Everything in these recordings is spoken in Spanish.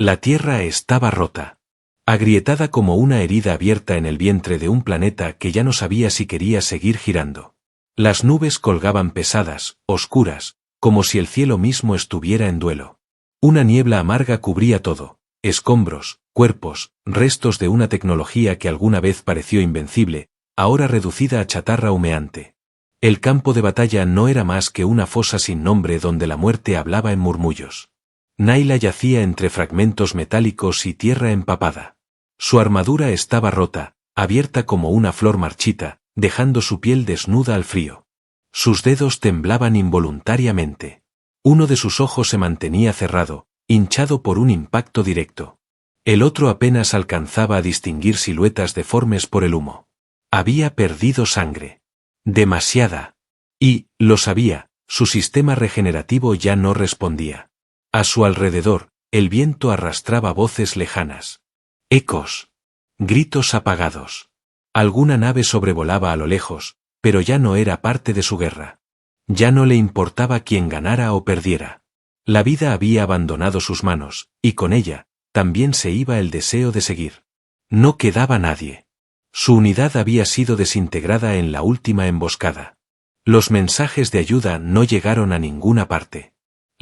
La Tierra estaba rota. Agrietada como una herida abierta en el vientre de un planeta que ya no sabía si quería seguir girando. Las nubes colgaban pesadas, oscuras, como si el cielo mismo estuviera en duelo. Una niebla amarga cubría todo, escombros, cuerpos, restos de una tecnología que alguna vez pareció invencible, ahora reducida a chatarra humeante. El campo de batalla no era más que una fosa sin nombre donde la muerte hablaba en murmullos. Nayla yacía entre fragmentos metálicos y tierra empapada. Su armadura estaba rota, abierta como una flor marchita, dejando su piel desnuda al frío. Sus dedos temblaban involuntariamente. Uno de sus ojos se mantenía cerrado, hinchado por un impacto directo. El otro apenas alcanzaba a distinguir siluetas deformes por el humo. Había perdido sangre. Demasiada. Y, lo sabía, su sistema regenerativo ya no respondía. A su alrededor, el viento arrastraba voces lejanas. Ecos. Gritos apagados. Alguna nave sobrevolaba a lo lejos, pero ya no era parte de su guerra. Ya no le importaba quién ganara o perdiera. La vida había abandonado sus manos, y con ella, también se iba el deseo de seguir. No quedaba nadie. Su unidad había sido desintegrada en la última emboscada. Los mensajes de ayuda no llegaron a ninguna parte.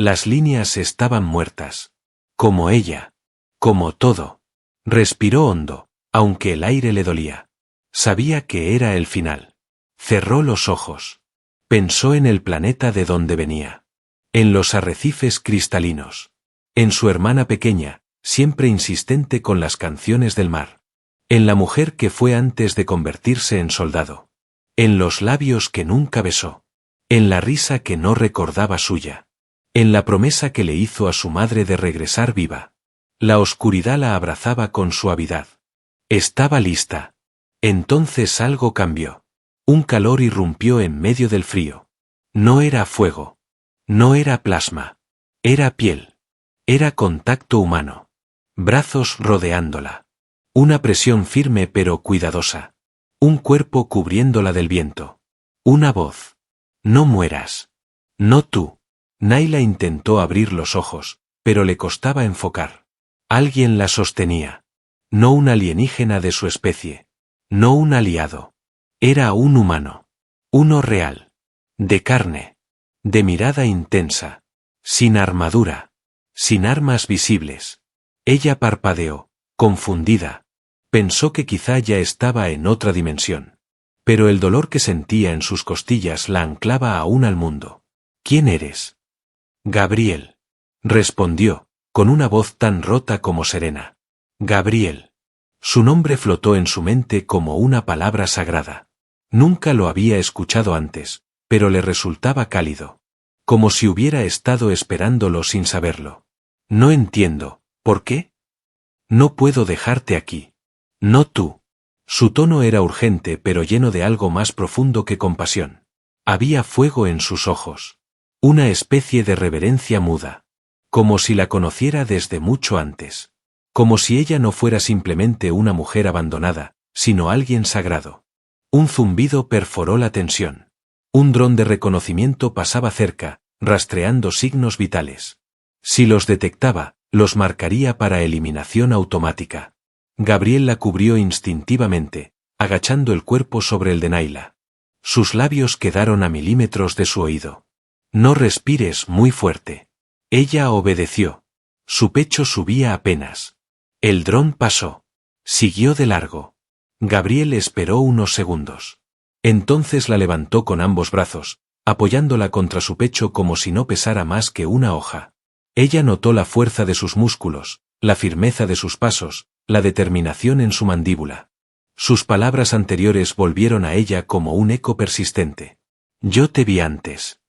Las líneas estaban muertas. Como ella. Como todo. Respiró hondo, aunque el aire le dolía. Sabía que era el final. Cerró los ojos. Pensó en el planeta de donde venía. En los arrecifes cristalinos. En su hermana pequeña, siempre insistente con las canciones del mar. En la mujer que fue antes de convertirse en soldado. En los labios que nunca besó. En la risa que no recordaba suya. En la promesa que le hizo a su madre de regresar viva. La oscuridad la abrazaba con suavidad. Estaba lista. Entonces algo cambió. Un calor irrumpió en medio del frío. No era fuego. No era plasma. Era piel. Era contacto humano. Brazos rodeándola. Una presión firme pero cuidadosa. Un cuerpo cubriéndola del viento. Una voz. No mueras. No tú. Nayla intentó abrir los ojos, pero le costaba enfocar. Alguien la sostenía. No un alienígena de su especie. No un aliado. Era un humano. Uno real. De carne. De mirada intensa. Sin armadura. Sin armas visibles. Ella parpadeó, confundida. Pensó que quizá ya estaba en otra dimensión. Pero el dolor que sentía en sus costillas la anclaba aún al mundo. ¿Quién eres? Gabriel. Respondió, con una voz tan rota como serena. Gabriel. Su nombre flotó en su mente como una palabra sagrada. Nunca lo había escuchado antes, pero le resultaba cálido. Como si hubiera estado esperándolo sin saberlo. No entiendo, ¿por qué? No puedo dejarte aquí. No tú. Su tono era urgente pero lleno de algo más profundo que compasión. Había fuego en sus ojos. Una especie de reverencia muda. Como si la conociera desde mucho antes. Como si ella no fuera simplemente una mujer abandonada, sino alguien sagrado. Un zumbido perforó la tensión. Un dron de reconocimiento pasaba cerca, rastreando signos vitales. Si los detectaba, los marcaría para eliminación automática. Gabriel la cubrió instintivamente, agachando el cuerpo sobre el de Nayla. Sus labios quedaron a milímetros de su oído. No respires muy fuerte. Ella obedeció. Su pecho subía apenas. El dron pasó. Siguió de largo. Gabriel esperó unos segundos. Entonces la levantó con ambos brazos, apoyándola contra su pecho como si no pesara más que una hoja. Ella notó la fuerza de sus músculos, la firmeza de sus pasos, la determinación en su mandíbula. Sus palabras anteriores volvieron a ella como un eco persistente. Yo te vi antes.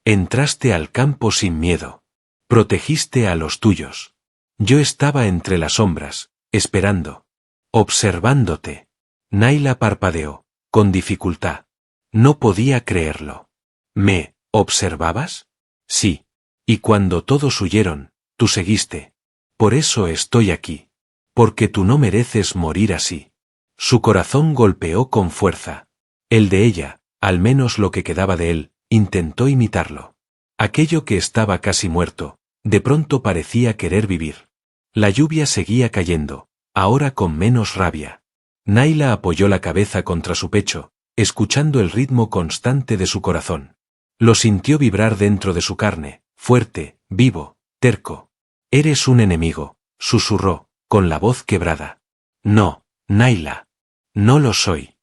Entraste al campo sin miedo. Protegiste a los tuyos. Yo estaba entre las sombras, esperando. Observándote. Nayla parpadeó, con dificultad. No podía creerlo. ¿Me observabas? Sí. Y cuando todos huyeron, tú seguiste. Por eso estoy aquí. Porque tú no mereces morir así. Su corazón golpeó con fuerza. El de ella, al menos lo que quedaba de él, intentó imitarlo. Aquello que estaba casi muerto, de pronto parecía querer vivir. La lluvia seguía cayendo, ahora con menos rabia. Naila apoyó la cabeza contra su pecho, escuchando el ritmo constante de su corazón. Lo sintió vibrar dentro de su carne, fuerte, vivo, terco. «Eres un enemigo», susurró, con la voz quebrada. «No, Naila. No lo soy.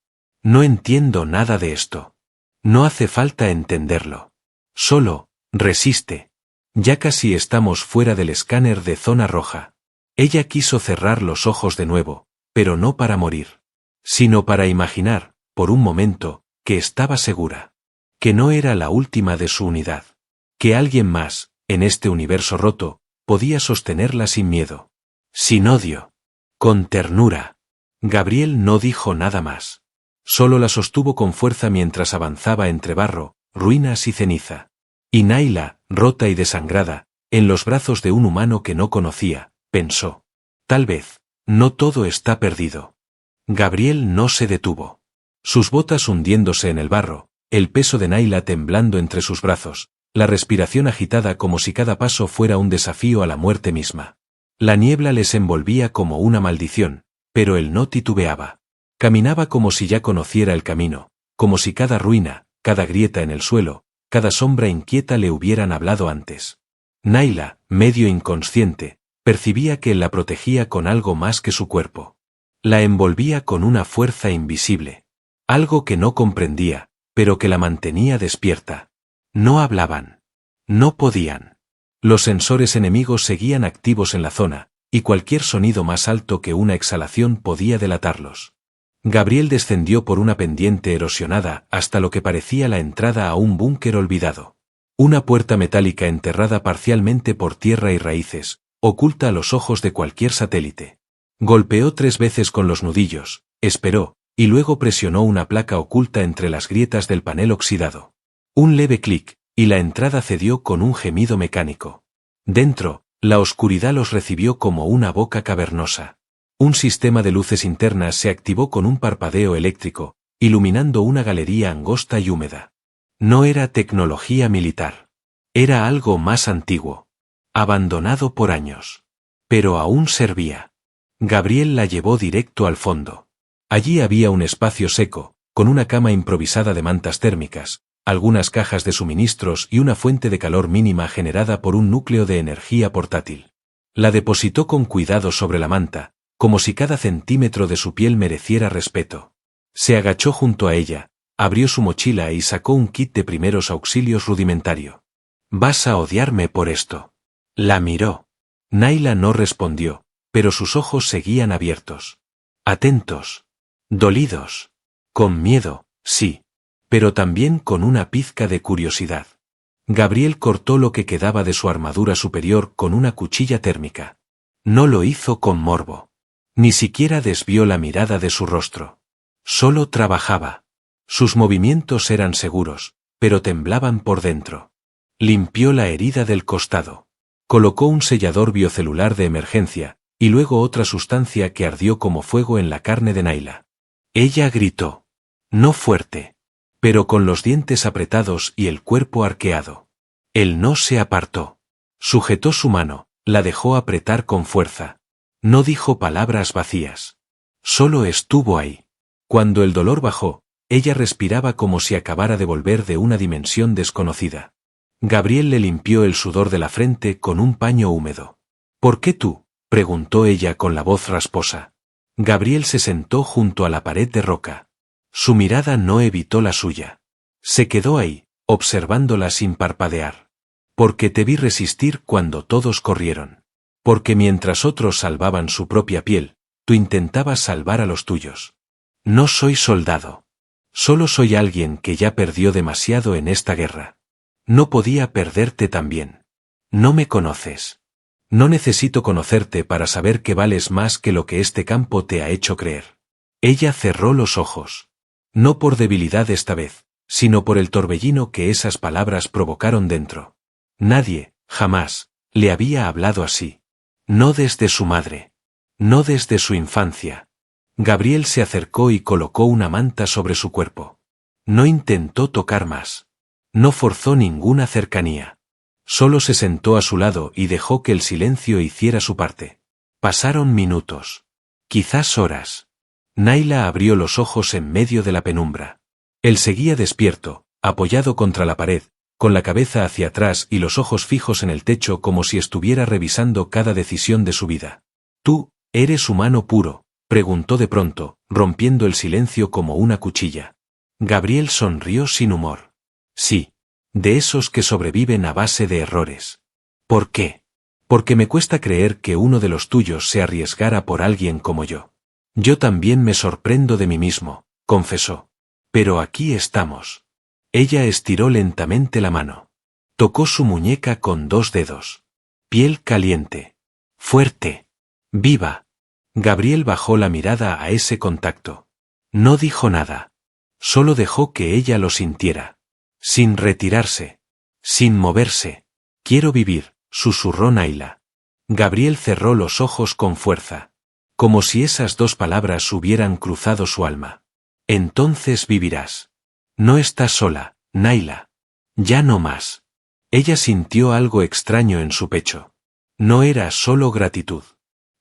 No entiendo nada de esto. No hace falta entenderlo. Solo, resiste. Ya casi estamos fuera del escáner de zona roja». Ella quiso cerrar los ojos de nuevo, pero no para morir, sino para imaginar, por un momento, que estaba segura. Que no era la última de su unidad. Que alguien más, en este universo roto, podía sostenerla sin miedo. Sin odio. Con ternura. Gabriel no dijo nada más. Solo la sostuvo con fuerza mientras avanzaba entre barro, ruinas y ceniza. Y Naila, rota y desangrada, en los brazos de un humano que no conocía, pensó. Tal vez, no todo está perdido. Gabriel no se detuvo. Sus botas hundiéndose en el barro, el peso de Naila temblando entre sus brazos, la respiración agitada como si cada paso fuera un desafío a la muerte misma. La niebla les envolvía como una maldición, pero él no titubeaba. Caminaba como si ya conociera el camino, como si cada ruina, cada grieta en el suelo, cada sombra inquieta le hubieran hablado antes. Naila, medio inconsciente, percibía que él la protegía con algo más que su cuerpo. La envolvía con una fuerza invisible. Algo que no comprendía, pero que la mantenía despierta. No hablaban. No podían. Los sensores enemigos seguían activos en la zona, y cualquier sonido más alto que una exhalación podía delatarlos. Gabriel descendió por una pendiente erosionada hasta lo que parecía la entrada a un búnker olvidado. Una puerta metálica enterrada parcialmente por tierra y raíces, oculta a los ojos de cualquier satélite. Golpeó 3 veces con los nudillos, esperó, y luego presionó una placa oculta entre las grietas del panel oxidado. Un leve clic, y la entrada cedió con un gemido mecánico. Dentro, la oscuridad los recibió como una boca cavernosa. Un sistema de luces internas se activó con un parpadeo eléctrico, iluminando una galería angosta y húmeda. No era tecnología militar. Era algo más antiguo. Abandonado por años. Pero aún servía. Gabriel la llevó directo al fondo. Allí había un espacio seco, con una cama improvisada de mantas térmicas, algunas cajas de suministros y una fuente de calor mínima generada por un núcleo de energía portátil. La depositó con cuidado sobre la manta, como si cada centímetro de su piel mereciera respeto. Se agachó junto a ella, abrió su mochila y sacó un kit de primeros auxilios rudimentario. «Vas a odiarme por esto». La miró. Naila no respondió, pero sus ojos seguían abiertos. Atentos. Dolidos. Con miedo, sí. Pero también con una pizca de curiosidad. Gabriel cortó lo que quedaba de su armadura superior con una cuchilla térmica. No lo hizo con morbo. Ni siquiera desvió la mirada de su rostro. Solo trabajaba. Sus movimientos eran seguros, pero temblaban por dentro. Limpió la herida del costado. Colocó un sellador biocelular de emergencia, y luego otra sustancia que ardió como fuego en la carne de Naila. Ella gritó. No fuerte. Pero con los dientes apretados y el cuerpo arqueado. Él no se apartó. Sujetó su mano, la dejó apretar con fuerza. No dijo palabras vacías. Solo estuvo ahí. Cuando el dolor bajó, ella respiraba como si acabara de volver de una dimensión desconocida. Gabriel le limpió el sudor de la frente con un paño húmedo. «¿Por qué tú?», preguntó ella con la voz rasposa. Gabriel se sentó junto a la pared de roca. Su mirada no evitó la suya. Se quedó ahí, observándola sin parpadear. «Porque te vi resistir cuando todos corrieron. Porque mientras otros salvaban su propia piel, tú intentabas salvar a los tuyos. No soy soldado. Solo soy alguien que ya perdió demasiado en esta guerra. No podía perderte también. No me conoces. No necesito conocerte para saber que vales más que lo que este campo te ha hecho creer». Ella cerró los ojos. No por debilidad esta vez, sino por el torbellino que esas palabras provocaron dentro. Nadie, jamás, le había hablado así. No desde su madre. No desde su infancia. Gabriel se acercó y colocó una manta sobre su cuerpo. No intentó tocar más. No forzó ninguna cercanía. Solo se sentó a su lado y dejó que el silencio hiciera su parte. Pasaron minutos. Quizás horas. Naila abrió los ojos en medio de la penumbra. Él seguía despierto, apoyado contra la pared, con la cabeza hacia atrás y los ojos fijos en el techo como si estuviera revisando cada decisión de su vida. «¿Tú, eres humano puro?», preguntó de pronto, rompiendo el silencio como una cuchilla. Gabriel sonrió sin humor. «Sí. De esos que sobreviven a base de errores». «¿Por qué?». «Porque me cuesta creer que uno de los tuyos se arriesgara por alguien como yo». «Yo también me sorprendo de mí mismo», confesó. «Pero aquí estamos». Ella estiró lentamente la mano. Tocó su muñeca con 2 dedos. Piel caliente. Fuerte. Viva. Gabriel bajó la mirada a ese contacto. No dijo nada. Solo dejó que ella lo sintiera. Sin retirarse. Sin moverse. «Quiero vivir», susurró Naila. Gabriel cerró los ojos con fuerza. Como si esas 2 palabras hubieran cruzado su alma. «Entonces vivirás. No estás sola, Naila. Ya no más». Ella sintió algo extraño en su pecho. No era solo gratitud.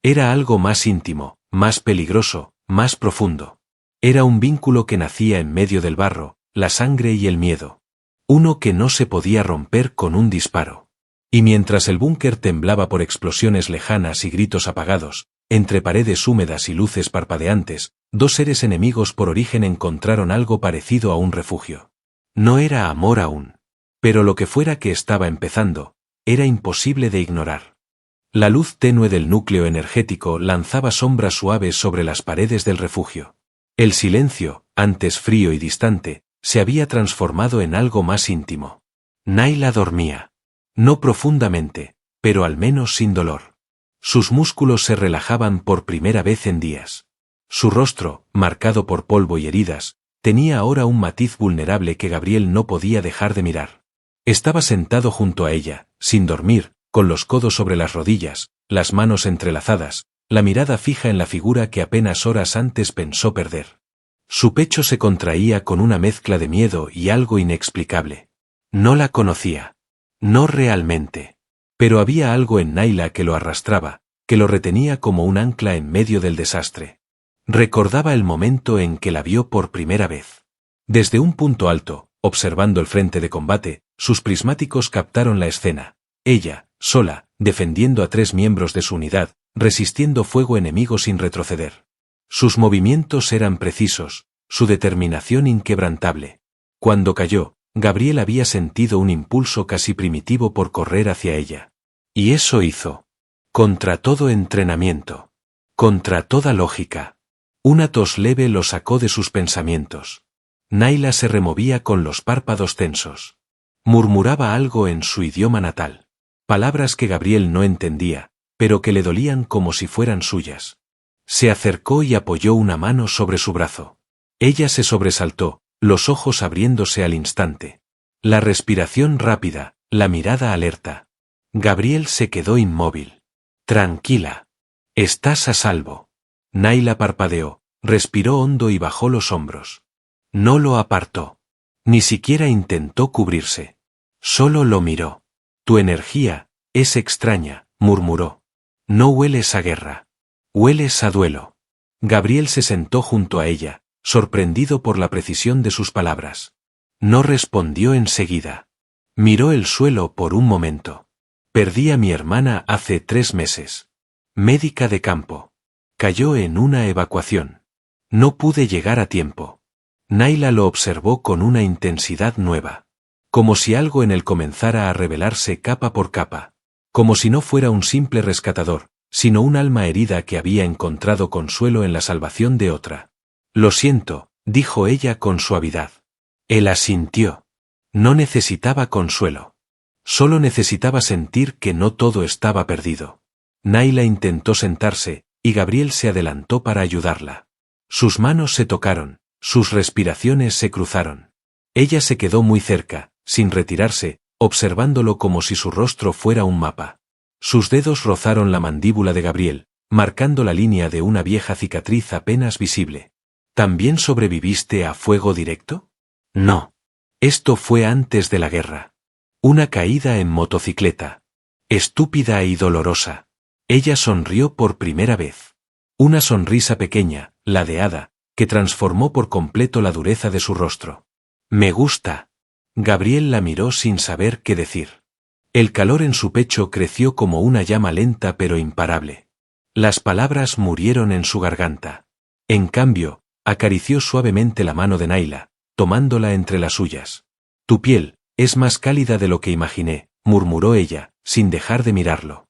Era algo más íntimo, más peligroso, más profundo. Era un vínculo que nacía en medio del barro, la sangre y el miedo. Uno que no se podía romper con un disparo. Y mientras el búnker temblaba por explosiones lejanas y gritos apagados, entre paredes húmedas y luces parpadeantes, 2 seres enemigos por origen encontraron algo parecido a un refugio. No era amor aún. Pero lo que fuera que estaba empezando, era imposible de ignorar. La luz tenue del núcleo energético lanzaba sombras suaves sobre las paredes del refugio. El silencio, antes frío y distante, se había transformado en algo más íntimo. Naila dormía. No profundamente, pero al menos sin dolor. Sus músculos se relajaban por primera vez en días. Su rostro, marcado por polvo y heridas, tenía ahora un matiz vulnerable que Gabriel no podía dejar de mirar. Estaba sentado junto a ella, sin dormir, con los codos sobre las rodillas, las manos entrelazadas, la mirada fija en la figura que apenas horas antes pensó perder. Su pecho se contraía con una mezcla de miedo y algo inexplicable. No la conocía. No realmente. Pero había algo en Naila que lo arrastraba, que lo retenía como un ancla en medio del desastre. Recordaba el momento en que la vio por primera vez. Desde un punto alto, observando el frente de combate, sus prismáticos captaron la escena. Ella, sola, defendiendo a 3 miembros de su unidad, resistiendo fuego enemigo sin retroceder. Sus movimientos eran precisos, su determinación inquebrantable. Cuando cayó, Gabriel había sentido un impulso casi primitivo por correr hacia ella. Y eso hizo. Contra todo entrenamiento. Contra toda lógica. Una tos leve lo sacó de sus pensamientos. Naila se removía con los párpados tensos. Murmuraba algo en su idioma natal. Palabras que Gabriel no entendía, pero que le dolían como si fueran suyas. Se acercó y apoyó una mano sobre su brazo. Ella se sobresaltó, los ojos abriéndose al instante. La respiración rápida, la mirada alerta. Gabriel se quedó inmóvil. «Tranquila. Estás a salvo». Naila parpadeó, respiró hondo y bajó los hombros. No lo apartó. Ni siquiera intentó cubrirse. Solo lo miró. «Tu energía es extraña», murmuró. «No hueles a guerra. Hueles a duelo». Gabriel se sentó junto a ella, sorprendido por la precisión de sus palabras. No respondió enseguida. Miró el suelo por un momento. «Perdí a mi hermana hace 3 meses. Médica de campo. Cayó en una evacuación. No pude llegar a tiempo». Naila lo observó con una intensidad nueva. Como si algo en él comenzara a revelarse capa por capa. Como si no fuera un simple rescatador, sino un alma herida que había encontrado consuelo en la salvación de otra. «Lo siento», dijo ella con suavidad. Él asintió. No necesitaba consuelo. Solo necesitaba sentir que no todo estaba perdido. Naila intentó sentarse, y Gabriel se adelantó para ayudarla. Sus manos se tocaron, sus respiraciones se cruzaron. Ella se quedó muy cerca, sin retirarse, observándolo como si su rostro fuera un mapa. Sus dedos rozaron la mandíbula de Gabriel, marcando la línea de una vieja cicatriz apenas visible. ¿También sobreviviste a fuego directo? No. Esto fue antes de la guerra. Una caída en motocicleta. Estúpida y dolorosa. Ella sonrió por primera vez. Una sonrisa pequeña, ladeada, que transformó por completo la dureza de su rostro. Me gusta. Gabriel la miró sin saber qué decir. El calor en su pecho creció como una llama lenta pero imparable. Las palabras murieron en su garganta. En cambio, acarició suavemente la mano de Naila, tomándola entre las suyas. Tu piel es más cálida de lo que imaginé, murmuró ella, sin dejar de mirarlo.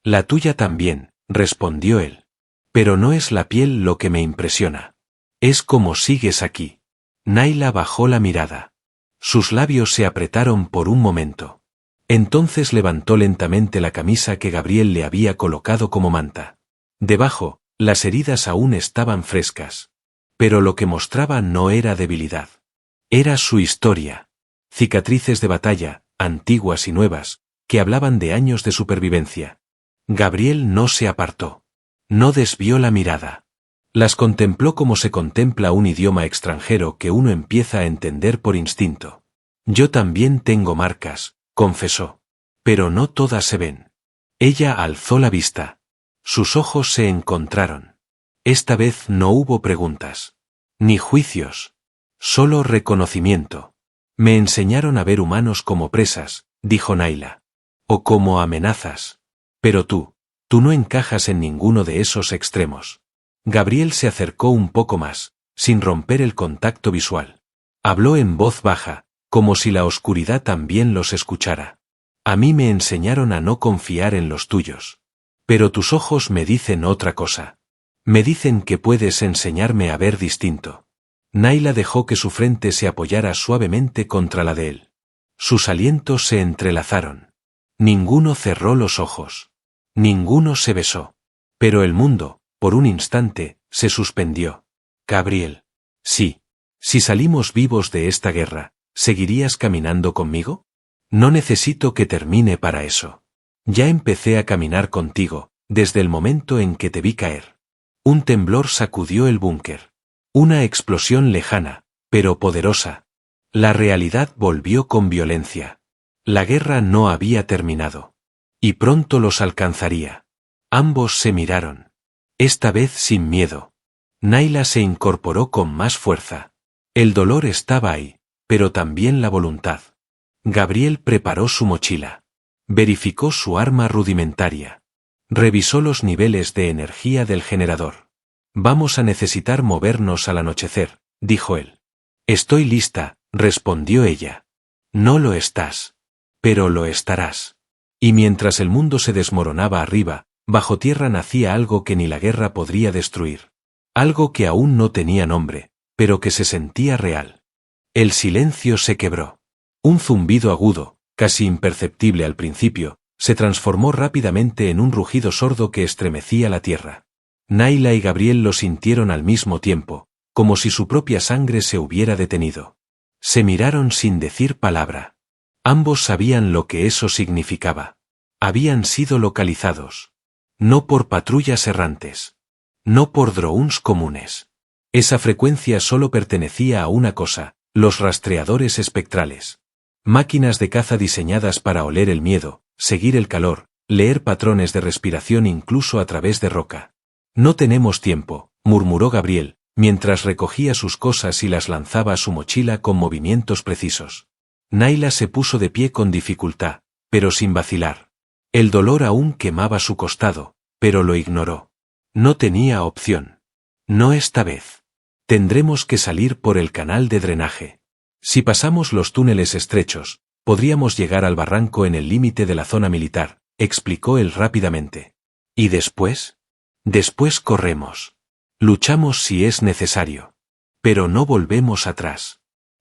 La tuya también, respondió él. Pero no es la piel lo que me impresiona. Es como sigues aquí. Naila bajó la mirada. Sus labios se apretaron por un momento. Entonces levantó lentamente la camisa que Gabriel le había colocado como manta. Debajo, las heridas aún estaban frescas. Pero lo que mostraba no era debilidad. Era su historia. Cicatrices de batalla, antiguas y nuevas, que hablaban de años de supervivencia. Gabriel no se apartó. No desvió la mirada. Las contempló como se contempla un idioma extranjero que uno empieza a entender por instinto. Yo también tengo marcas, confesó. Pero no todas se ven. Ella alzó la vista. Sus ojos se encontraron. Esta vez no hubo preguntas. Ni juicios. Solo reconocimiento. Me enseñaron a ver humanos como presas, dijo Naila. O como amenazas. Pero tú no encajas en ninguno de esos extremos. Gabriel se acercó un poco más, sin romper el contacto visual. Habló en voz baja, como si la oscuridad también los escuchara. A mí me enseñaron a no confiar en los tuyos. Pero tus ojos me dicen otra cosa. Me dicen que puedes enseñarme a ver distinto. Naila dejó que su frente se apoyara suavemente contra la de él. Sus alientos se entrelazaron. Ninguno cerró los ojos. Ninguno se besó. Pero el mundo, por un instante, se suspendió. Gabriel. Sí. Si salimos vivos de esta guerra, ¿seguirías caminando conmigo? No necesito que termine para eso. Ya empecé a caminar contigo, desde el momento en que te vi caer. Un temblor sacudió el búnker. Una explosión lejana, pero poderosa. La realidad volvió con violencia. La guerra no había terminado. Y pronto los alcanzaría. Ambos se miraron. Esta vez sin miedo. Naila se incorporó con más fuerza. El dolor estaba ahí, pero también la voluntad. Gabriel preparó su mochila. Verificó su arma rudimentaria. Revisó los niveles de energía del generador. Vamos a necesitar movernos al anochecer, dijo él. Estoy lista, respondió ella. No lo estás. Pero lo estarás. Y mientras el mundo se desmoronaba arriba, bajo tierra nacía algo que ni la guerra podría destruir. Algo que aún no tenía nombre, pero que se sentía real. El silencio se quebró. Un zumbido agudo, casi imperceptible al principio, se transformó rápidamente en un rugido sordo que estremecía la tierra. Naila y Gabriel lo sintieron al mismo tiempo, como si su propia sangre se hubiera detenido. Se miraron sin decir palabra. Ambos sabían lo que eso significaba. Habían sido localizados. No por patrullas errantes. No por drones comunes. Esa frecuencia solo pertenecía a una cosa, los rastreadores espectrales. Máquinas de caza diseñadas para oler el miedo, seguir el calor, leer patrones de respiración incluso a través de roca. No tenemos tiempo, murmuró Gabriel, mientras recogía sus cosas y las lanzaba a su mochila con movimientos precisos. Naila se puso de pie con dificultad, pero sin vacilar. El dolor aún quemaba su costado, pero lo ignoró. No tenía opción. No esta vez. Tendremos que salir por el canal de drenaje. Si pasamos los túneles estrechos, podríamos llegar al barranco en el límite de la zona militar, explicó él rápidamente. ¿Y después? Después corremos. Luchamos si es necesario. Pero no volvemos atrás.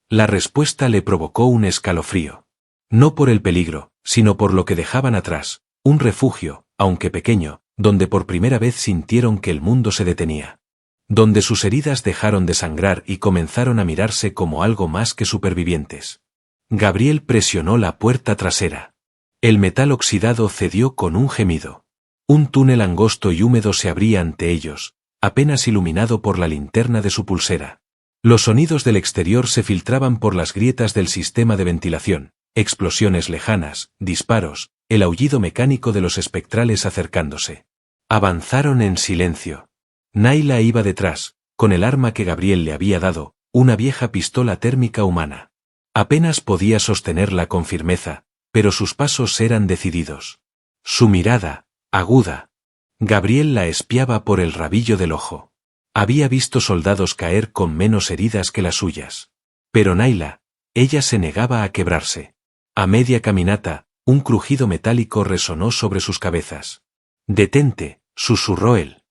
La respuesta le provocó un escalofrío. No por el peligro, sino por lo que dejaban atrás, un refugio, aunque pequeño, donde por primera vez sintieron que el mundo se detenía. Donde sus heridas dejaron de sangrar y comenzaron a mirarse como algo más que supervivientes. Gabriel presionó la puerta trasera. El metal oxidado cedió con un gemido. Un túnel angosto y húmedo se abría ante ellos, apenas iluminado por la linterna de su pulsera. Los sonidos del exterior se filtraban por las grietas del sistema de ventilación, explosiones lejanas, disparos, el aullido mecánico de los espectrales acercándose. Avanzaron en silencio. Naila iba detrás, con el arma que Gabriel le había dado, una vieja pistola térmica humana. Apenas podía sostenerla con firmeza, pero sus pasos eran decididos. Su mirada, aguda. Gabriel la espiaba por el rabillo del ojo. Había visto soldados caer con menos heridas que las suyas. Pero Naila, ella se negaba a quebrarse. A media caminata, un crujido metálico resonó sobre sus cabezas. «Detente», susurró él.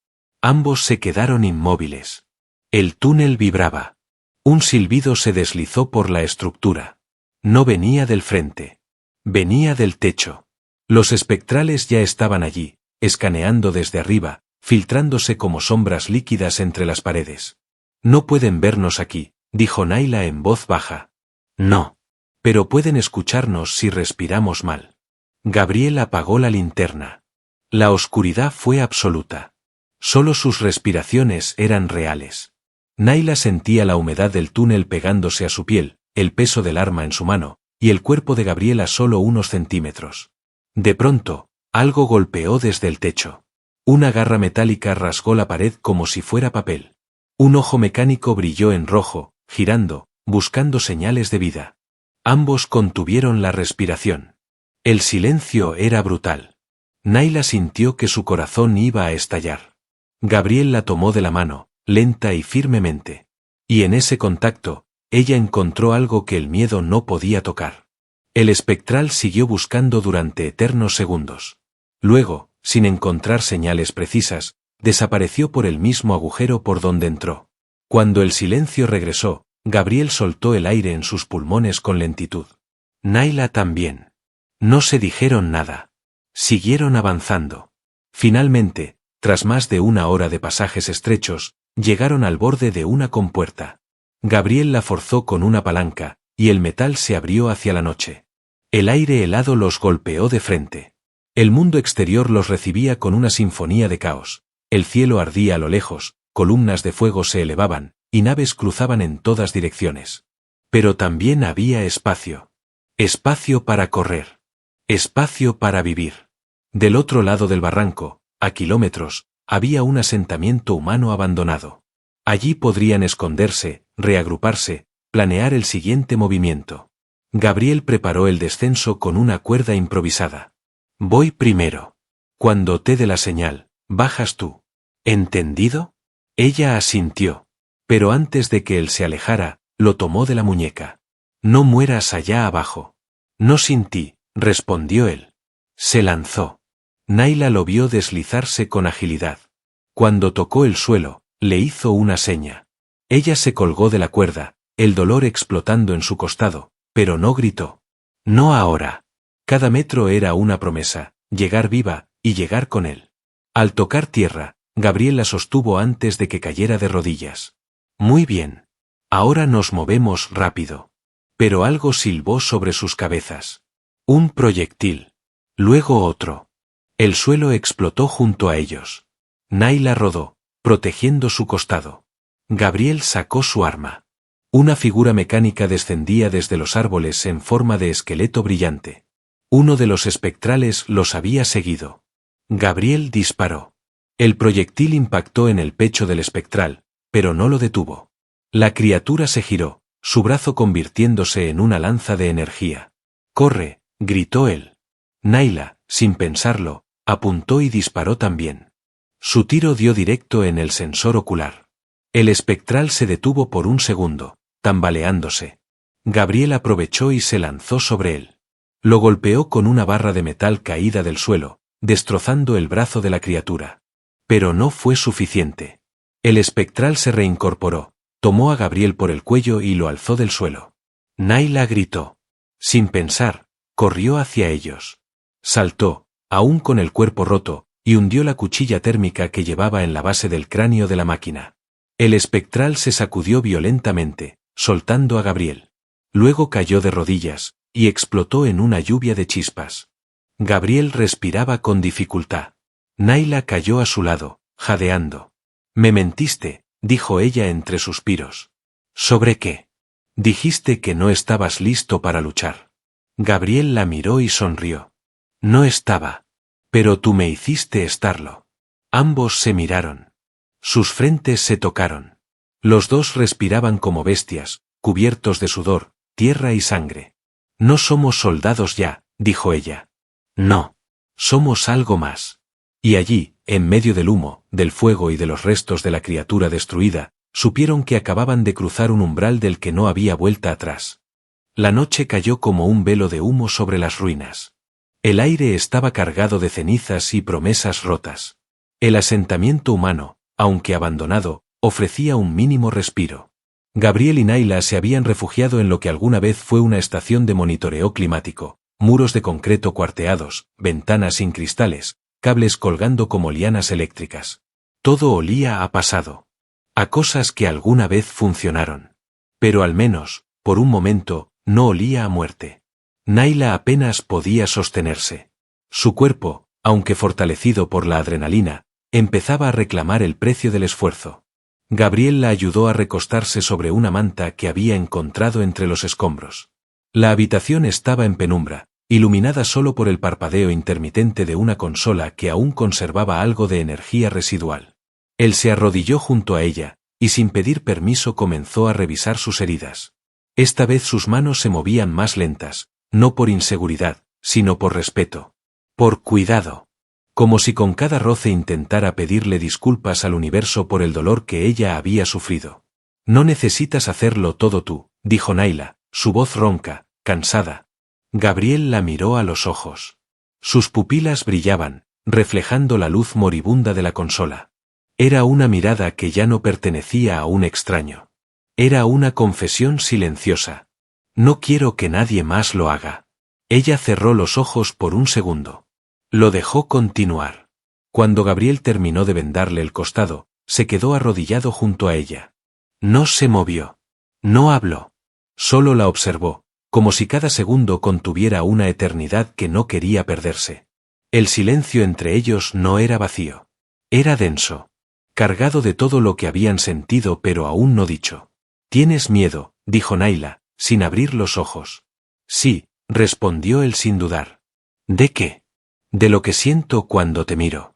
Ambos se quedaron inmóviles. El túnel vibraba. Un silbido se deslizó por la estructura. No venía del frente. Venía del techo. Los espectrales ya estaban allí, escaneando desde arriba, filtrándose como sombras líquidas entre las paredes. «No pueden vernos aquí», dijo Naila en voz baja. «No. Pero pueden escucharnos si respiramos mal». Gabriel apagó la linterna. La oscuridad fue absoluta. Solo sus respiraciones eran reales. Naila sentía la humedad del túnel pegándose a su piel, el peso del arma en su mano, y el cuerpo de Gabriel a solo unos centímetros. De pronto, algo golpeó desde el techo. Una garra metálica rasgó la pared como si fuera papel. Un ojo mecánico brilló en rojo, girando, buscando señales de vida. Ambos contuvieron la respiración. El silencio era brutal. Naila sintió que su corazón iba a estallar. Gabriel la tomó de la mano, lenta y firmemente. Y en ese contacto, ella encontró algo que el miedo no podía tocar. El espectral siguió buscando durante eternos segundos. Luego, sin encontrar señales precisas, desapareció por el mismo agujero por donde entró. Cuando el silencio regresó, Gabriel soltó el aire en sus pulmones con lentitud. Naila también. No se dijeron nada. Siguieron avanzando. Finalmente, tras más de una hora de pasajes estrechos, llegaron al borde de una compuerta. Gabriel la forzó con una palanca, y el metal se abrió hacia la noche. El aire helado los golpeó de frente. El mundo exterior los recibía con una sinfonía de caos. El cielo ardía a lo lejos, columnas de fuego se elevaban, y naves cruzaban en todas direcciones. Pero también había espacio. Espacio para correr. Espacio para vivir. Del otro lado del barranco, a kilómetros, había un asentamiento humano abandonado. Allí podrían esconderse, reagruparse, planear el siguiente movimiento. Gabriel preparó el descenso con una cuerda improvisada. «Voy primero. Cuando te dé la señal, bajas tú. ¿Entendido?» Ella asintió. Pero antes de que él se alejara, lo tomó de la muñeca. «No mueras allá abajo». «No sin ti», respondió él. Se lanzó. Naila lo vio deslizarse con agilidad. Cuando tocó el suelo, le hizo una seña. Ella se colgó de la cuerda, el dolor explotando en su costado, pero no gritó. «No ahora». Cada metro era una promesa, llegar viva, y llegar con él. Al tocar tierra, Gabriel la sostuvo antes de que cayera de rodillas. «Muy bien. Ahora nos movemos rápido». Pero algo silbó sobre sus cabezas. Un proyectil. Luego otro. El suelo explotó junto a ellos. Naila rodó, protegiendo su costado. Gabriel sacó su arma. Una figura mecánica descendía desde los árboles en forma de esqueleto brillante. Uno de los espectrales los había seguido. Gabriel disparó. El proyectil impactó en el pecho del espectral, pero no lo detuvo. La criatura se giró, su brazo convirtiéndose en una lanza de energía. «¡Corre!», gritó él. Naila, sin pensarlo, apuntó y disparó también. Su tiro dio directo en el sensor ocular. El espectral se detuvo por un segundo, tambaleándose. Gabriel aprovechó y se lanzó sobre él. Lo golpeó con una barra de metal caída del suelo, destrozando el brazo de la criatura. Pero no fue suficiente. El espectral se reincorporó, tomó a Gabriel por el cuello y lo alzó del suelo. Naila gritó. Sin pensar, corrió hacia ellos. Saltó, aún con el cuerpo roto, y hundió la cuchilla térmica que llevaba en la base del cráneo de la máquina. El espectral se sacudió violentamente, soltando a Gabriel. Luego cayó de rodillas, y explotó en una lluvia de chispas. Gabriel respiraba con dificultad. Naila cayó a su lado, jadeando. «Me mentiste», dijo ella entre suspiros. «¿Sobre qué?» «Dijiste que no estabas listo para luchar». Gabriel la miró y sonrió. «No estaba. Pero tú me hiciste estarlo». Ambos se miraron. Sus frentes se tocaron. Los dos respiraban como bestias, cubiertos de sudor, tierra y sangre. No somos soldados ya, dijo ella. No. Somos algo más. Y allí, en medio del humo, del fuego y de los restos de la criatura destruida, supieron que acababan de cruzar un umbral del que no había vuelta atrás. La noche cayó como un velo de humo sobre las ruinas. El aire estaba cargado de cenizas y promesas rotas. El asentamiento humano, aunque abandonado, ofrecía un mínimo respiro. Gabriel y Naila se habían refugiado en lo que alguna vez fue una estación de monitoreo climático, muros de concreto cuarteados, ventanas sin cristales, cables colgando como lianas eléctricas. Todo olía a pasado. A cosas que alguna vez funcionaron. Pero al menos, por un momento, no olía a muerte. Naila apenas podía sostenerse. Su cuerpo, aunque fortalecido por la adrenalina, empezaba a reclamar el precio del esfuerzo. Gabriel la ayudó a recostarse sobre una manta que había encontrado entre los escombros. La habitación estaba en penumbra, iluminada solo por el parpadeo intermitente de una consola que aún conservaba algo de energía residual. Él se arrodilló junto a ella, y sin pedir permiso comenzó a revisar sus heridas. Esta vez sus manos se movían más lentas, no por inseguridad, sino por respeto. Por cuidado. Como si con cada roce intentara pedirle disculpas al universo por el dolor que ella había sufrido. No necesitas hacerlo todo tú, dijo Naila, su voz ronca, cansada. Gabriel la miró a los ojos. Sus pupilas brillaban, reflejando la luz moribunda de la consola. Era una mirada que ya no pertenecía a un extraño. Era una confesión silenciosa. No quiero que nadie más lo haga. Ella cerró los ojos por un segundo. Lo dejó continuar. Cuando Gabriel terminó de vendarle el costado, se quedó arrodillado junto a ella. No se movió. No habló. Solo la observó, como si cada segundo contuviera una eternidad que no quería perderse. El silencio entre ellos no era vacío. Era denso. Cargado de todo lo que habían sentido pero aún no dicho. «¿Tienes miedo?», dijo Naila, sin abrir los ojos. «Sí», respondió él sin dudar. «¿De qué?» «De lo que siento cuando te miro.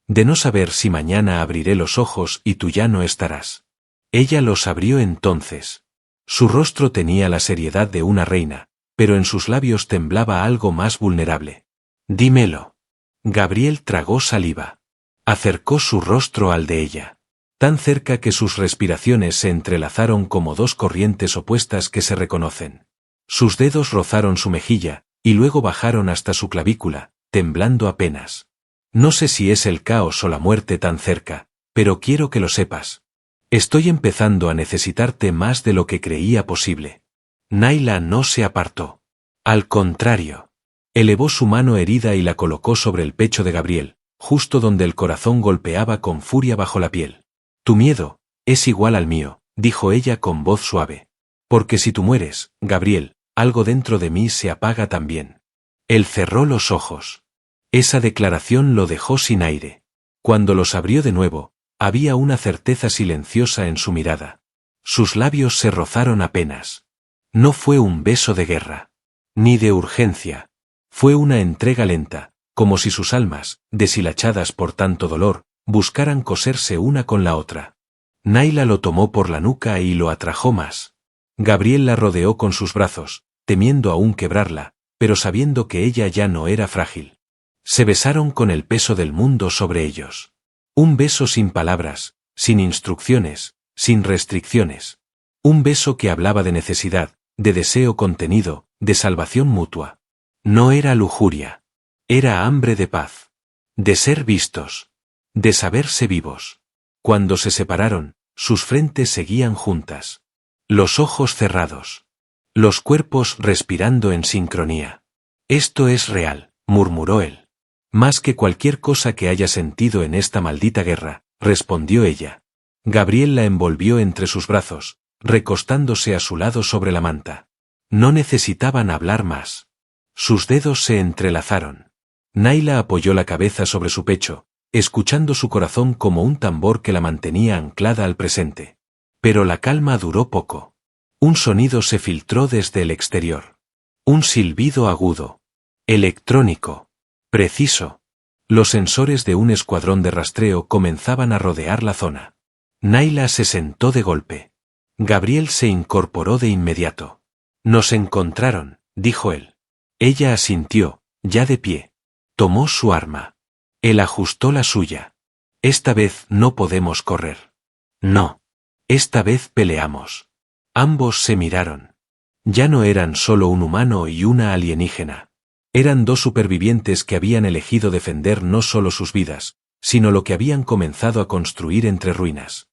De no saber si mañana abriré los ojos y tú ya no estarás». Ella los abrió entonces. Su rostro tenía la seriedad de una reina, pero en sus labios temblaba algo más vulnerable. «Dímelo». Gabriel tragó saliva. Acercó su rostro al de ella. Tan cerca que sus respiraciones se entrelazaron como dos corrientes opuestas que se reconocen. Sus dedos rozaron su mejilla, y luego bajaron hasta su clavícula, temblando apenas. «No sé si es el caos o la muerte tan cerca, pero quiero que lo sepas. Estoy empezando a necesitarte más de lo que creía posible». Naila no se apartó. Al contrario. Elevó su mano herida y la colocó sobre el pecho de Gabriel, justo donde el corazón golpeaba con furia bajo la piel. «Tu miedo es igual al mío», dijo ella con voz suave. «Porque si tú mueres, Gabriel, algo dentro de mí se apaga también». Él cerró los ojos. Esa declaración lo dejó sin aire. Cuando los abrió de nuevo, había una certeza silenciosa en su mirada. Sus labios se rozaron apenas. No fue un beso de guerra. Ni de urgencia. Fue una entrega lenta, como si sus almas, deshilachadas por tanto dolor, buscaran coserse una con la otra. Naila lo tomó por la nuca y lo atrajo más. Gabriel la rodeó con sus brazos, temiendo aún quebrarla, pero sabiendo que ella ya no era frágil. Se besaron con el peso del mundo sobre ellos. Un beso sin palabras, sin instrucciones, sin restricciones. Un beso que hablaba de necesidad, de deseo contenido, de salvación mutua. No era lujuria. Era hambre de paz. De ser vistos. De saberse vivos. Cuando se separaron, sus frentes seguían juntas. Los ojos cerrados. Los cuerpos respirando en sincronía. «Esto es real», murmuró él. «Más que cualquier cosa que haya sentido en esta maldita guerra», respondió ella. Gabriel la envolvió entre sus brazos, recostándose a su lado sobre la manta. No necesitaban hablar más. Sus dedos se entrelazaron. Naila apoyó la cabeza sobre su pecho, escuchando su corazón como un tambor que la mantenía anclada al presente. Pero la calma duró poco. Un sonido se filtró desde el exterior. Un silbido agudo. Electrónico. Preciso. Los sensores de un escuadrón de rastreo comenzaban a rodear la zona. Naila se sentó de golpe. Gabriel se incorporó de inmediato. Nos encontraron, dijo él. Ella asintió, ya de pie. Tomó su arma. Él ajustó la suya. Esta vez no podemos correr. No. Esta vez peleamos. Ambos se miraron. Ya no eran solo un humano y una alienígena. Eran dos supervivientes que habían elegido defender no solo sus vidas, sino lo que habían comenzado a construir entre ruinas.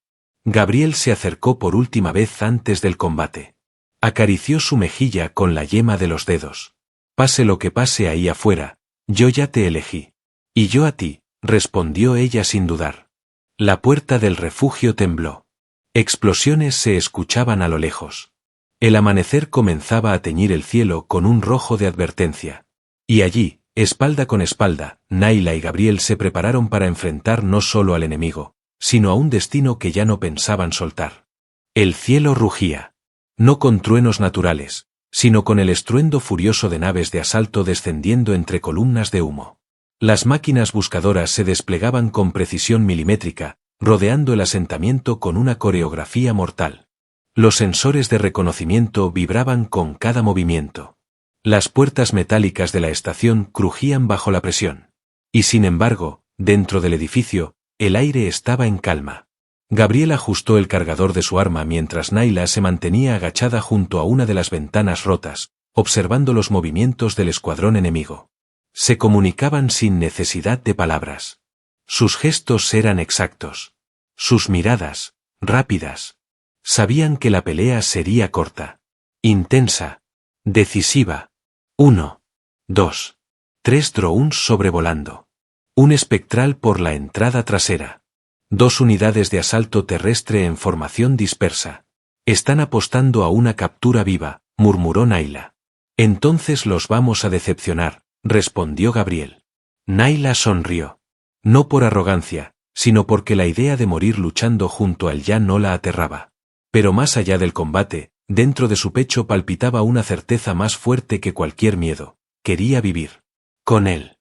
Gabriel se acercó por última vez antes del combate. Acarició su mejilla con la yema de los dedos. Pase lo que pase ahí afuera, yo ya te elegí. Y yo a ti, respondió ella sin dudar. La puerta del refugio tembló. Explosiones se escuchaban a lo lejos. El amanecer comenzaba a teñir el cielo con un rojo de advertencia. Y allí, espalda con espalda, Naila y Gabriel se prepararon para enfrentar no solo al enemigo, sino a un destino que ya no pensaban soltar. El cielo rugía. No con truenos naturales, sino con el estruendo furioso de naves de asalto descendiendo entre columnas de humo. Las máquinas buscadoras se desplegaban con precisión milimétrica, rodeando el asentamiento con una coreografía mortal. Los sensores de reconocimiento vibraban con cada movimiento. Las puertas metálicas de la estación crujían bajo la presión. Y sin embargo, dentro del edificio, el aire estaba en calma. Gabriel ajustó el cargador de su arma mientras Naila se mantenía agachada junto a una de las ventanas rotas, observando los movimientos del escuadrón enemigo. Se comunicaban sin necesidad de palabras. Sus gestos eran exactos. Sus miradas, rápidas. Sabían que la pelea sería corta. Intensa. Decisiva. 1, 2, 3 drones sobrevolando. Un espectral por la entrada trasera. 2 unidades de asalto terrestre en formación dispersa. Están apostando a una captura viva, murmuró Naila. Entonces los vamos a decepcionar, respondió Gabriel. Naila sonrió. No por arrogancia, sino porque la idea de morir luchando junto a él ya no la aterraba. Pero más allá del combate, dentro de su pecho palpitaba una certeza más fuerte que cualquier miedo. Quería vivir. Con él.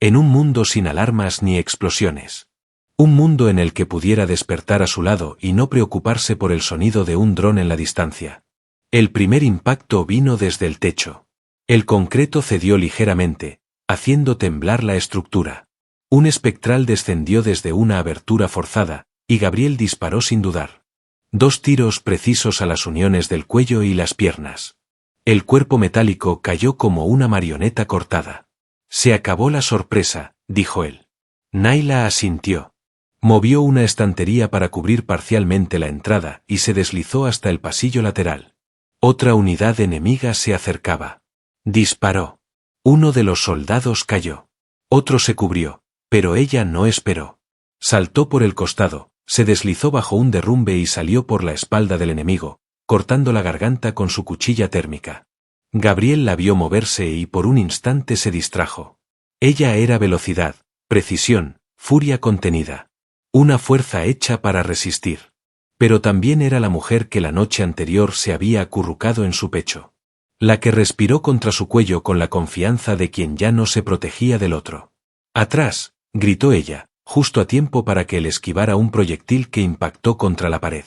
En un mundo sin alarmas ni explosiones. Un mundo en el que pudiera despertar a su lado y no preocuparse por el sonido de un dron en la distancia. El primer impacto vino desde el techo. El concreto cedió ligeramente, haciendo temblar la estructura. Un espectral descendió desde una abertura forzada, y Gabriel disparó sin dudar. 2 tiros precisos a las uniones del cuello y las piernas. El cuerpo metálico cayó como una marioneta cortada. Se acabó la sorpresa, dijo él. Naila asintió. Movió una estantería para cubrir parcialmente la entrada y se deslizó hasta el pasillo lateral. Otra unidad enemiga se acercaba. Disparó. Uno de los soldados cayó. Otro se cubrió, pero ella no esperó. Saltó por el costado, se deslizó bajo un derrumbe y salió por la espalda del enemigo, cortando la garganta con su cuchilla térmica. Gabriel la vio moverse y por un instante se distrajo. Ella era velocidad, precisión, furia contenida. Una fuerza hecha para resistir. Pero también era la mujer que la noche anterior se había acurrucado en su pecho. La que respiró contra su cuello con la confianza de quien ya no se protegía del otro. ¡Atrás!, gritó ella, justo a tiempo para que él esquivara un proyectil que impactó contra la pared.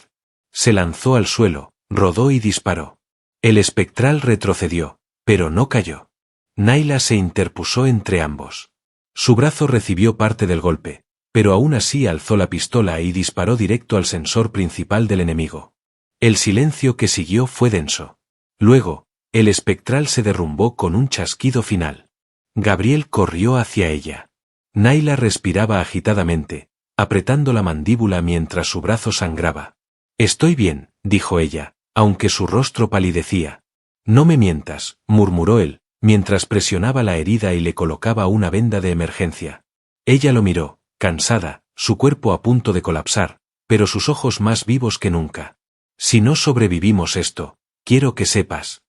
Se lanzó al suelo, rodó y disparó. El espectral retrocedió, pero no cayó. Naila se interpuso entre ambos. Su brazo recibió parte del golpe, pero aún así alzó la pistola y disparó directo al sensor principal del enemigo. El silencio que siguió fue denso. Luego, el espectral se derrumbó con un chasquido final. Gabriel corrió hacia ella. Naila respiraba agitadamente, apretando la mandíbula mientras su brazo sangraba. Estoy bien, dijo ella, aunque su rostro palidecía. No me mientas, murmuró él, mientras presionaba la herida y le colocaba una venda de emergencia. Ella lo miró, cansada, su cuerpo a punto de colapsar, pero sus ojos más vivos que nunca. Si no sobrevivimos esto, quiero que sepas.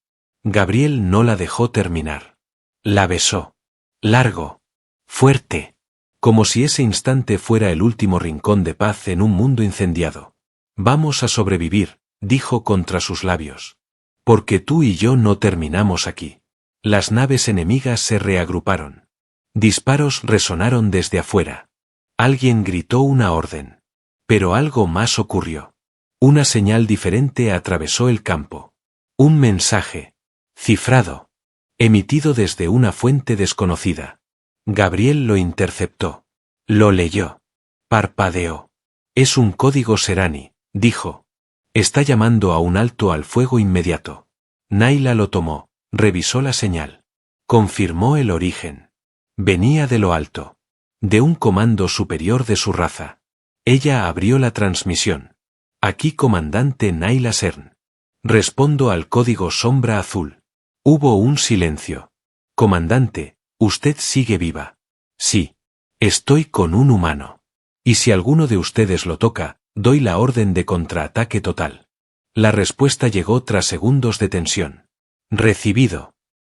Gabriel no la dejó terminar. La besó. Largo. Fuerte. Como si ese instante fuera el último rincón de paz en un mundo incendiado. Vamos a sobrevivir, dijo contra sus labios. Porque tú y yo no terminamos aquí. Las naves enemigas se reagruparon. Disparos resonaron desde afuera. Alguien gritó una orden. Pero algo más ocurrió. Una señal diferente atravesó el campo. Un mensaje. Cifrado. Emitido desde una fuente desconocida. Gabriel lo interceptó. Lo leyó. Parpadeó. Es un código Serani, dijo. Está llamando a un alto al fuego inmediato. Naila lo tomó, revisó la señal. Confirmó el origen. Venía de lo alto. De un comando superior de su raza. Ella abrió la transmisión. Aquí comandante Naila Cern. Respondo al código Sombra Azul. Hubo un silencio. Comandante, usted sigue viva. Sí. Estoy con un humano. Y si alguno de ustedes lo toca, doy la orden de contraataque total. La respuesta llegó tras segundos de tensión. Recibido.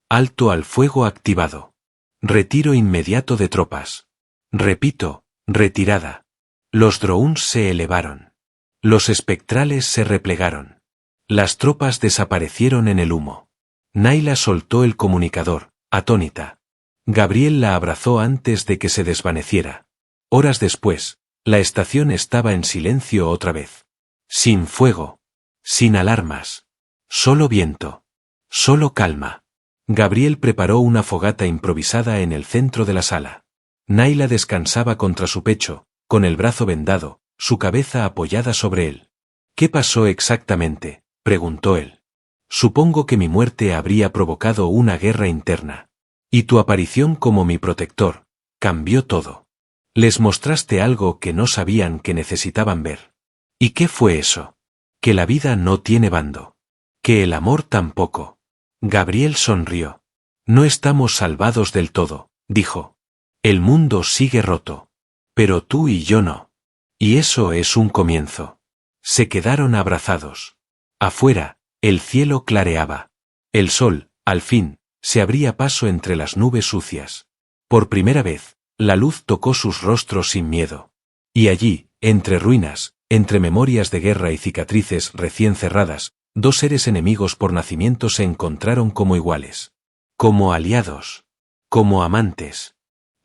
Alto al fuego activado. Retiro inmediato de tropas. Repito, retirada. Los drones se elevaron. Los espectrales se replegaron. Las tropas desaparecieron en el humo. Naila soltó el comunicador, atónita. Gabriel la abrazó antes de que se desvaneciera. Horas después, la estación estaba en silencio otra vez. Sin fuego. Sin alarmas. Solo viento. Solo calma. Gabriel preparó una fogata improvisada en el centro de la sala. Naila descansaba contra su pecho, con el brazo vendado, su cabeza apoyada sobre él. ¿Qué pasó exactamente?, preguntó él. Supongo que mi muerte habría provocado una guerra interna. Y tu aparición como mi protector, cambió todo. Les mostraste algo que no sabían que necesitaban ver. ¿Y qué fue eso? Que la vida no tiene bando. Que el amor tampoco. Gabriel sonrió. No estamos salvados del todo, dijo. El mundo sigue roto. Pero tú y yo no. Y eso es un comienzo. Se quedaron abrazados. Afuera, el cielo clareaba. El sol, al fin, se abría paso entre las nubes sucias. Por primera vez, la luz tocó sus rostros sin miedo. Y allí, entre ruinas, entre memorias de guerra y cicatrices recién cerradas, dos seres enemigos por nacimiento se encontraron como iguales. Como aliados. Como amantes.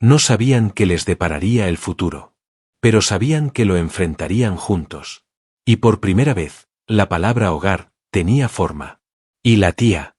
No sabían qué les depararía el futuro. Pero sabían que lo enfrentarían juntos. Y por primera vez, la palabra hogar tenía forma. Y latía.